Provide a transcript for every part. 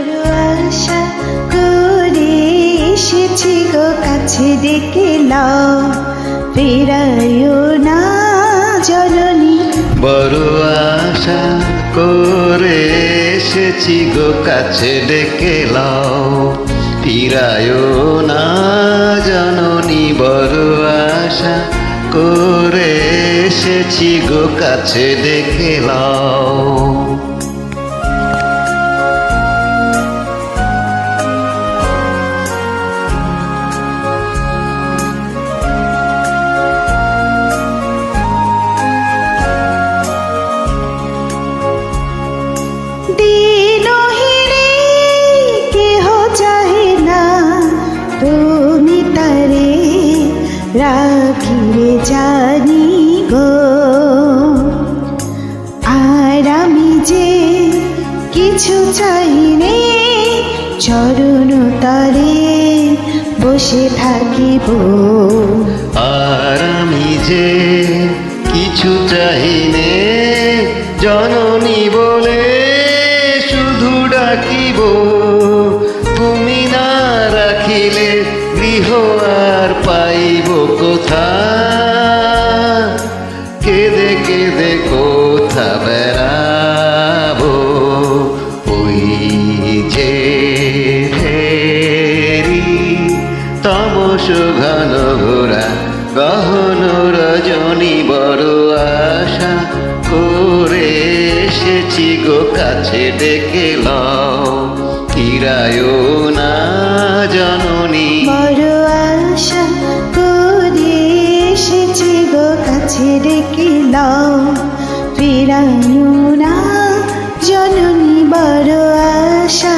বড় আশা করে এসেছি গো কাছে ডেকে লাও ফেরাইও না জননী। বড় আশা করে এসেছি গো কাছে ডেকে লাও ফিরায়ও না জননী। বড় আশা করে এসেছি গো কাছে ডেকে লাও। দিনহীনে কেহ চাহে না তুমি তারে রাখিলে জানি গো। আর আমি যে কিছু চাইনে চরণ তলে বসে থাকিব। আর আমি যে কিছু চাহিনে জননী বলে শুধু ডাকিব। তুমি না রাখিলে গৃহ আর পাইব কোথা। কেঁদে কেঁদে কোথা বেড়াবো ওই যে ফেরি তমস ঘন ঘোরা গহন রজনী। বড় আশা করে এসেছি গো কাছে ডেকে লাও ফিরায়ও না জননী। বড় আশা করে এসেছি গো কাছে ডেকে লাও ফিরাইও না জননী। বড় আশা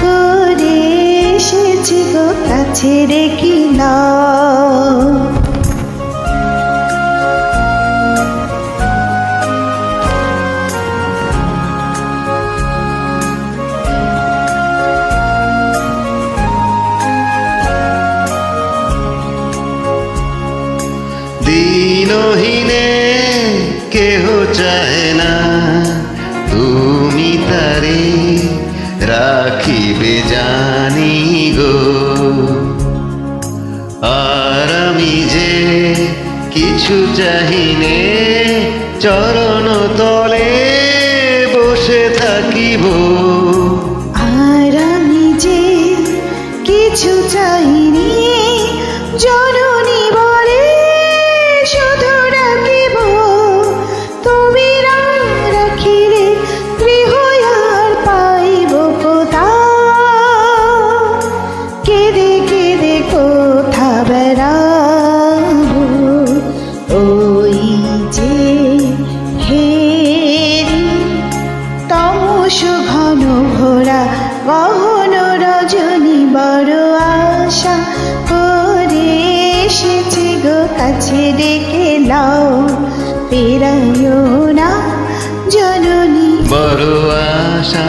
করে এসেছি গো কাছে ডেকে লাও। দিনহীনে কেহ চাহে না তুমি তারে রাখিবে জানি গো। আর আমি যে কিছু চাহিনে চরণ তলে বসে থাকিব। আর আমি যে কিছু চাইনি জননী বলে শুধু ডাকিব। তুমি না রাখিলে গৃহ আর পাইব কোথা। কেঁদে কেঁদে কোথা বেড়াবো ওই যে হেরি তমস ঘন ঘোরা গহন রজনী। বড় আশা করে এসেছি গো কাছে ডেকে লাও ফেরাইও না জননী। বড় আশা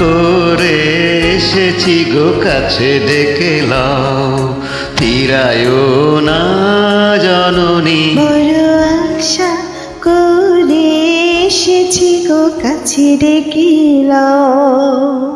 করে এসেছি গো কাছে ডেকে লাও ফিরায়ও না জননী। বড় আশা করে এসেছি গো কাছে ডেকে লাও।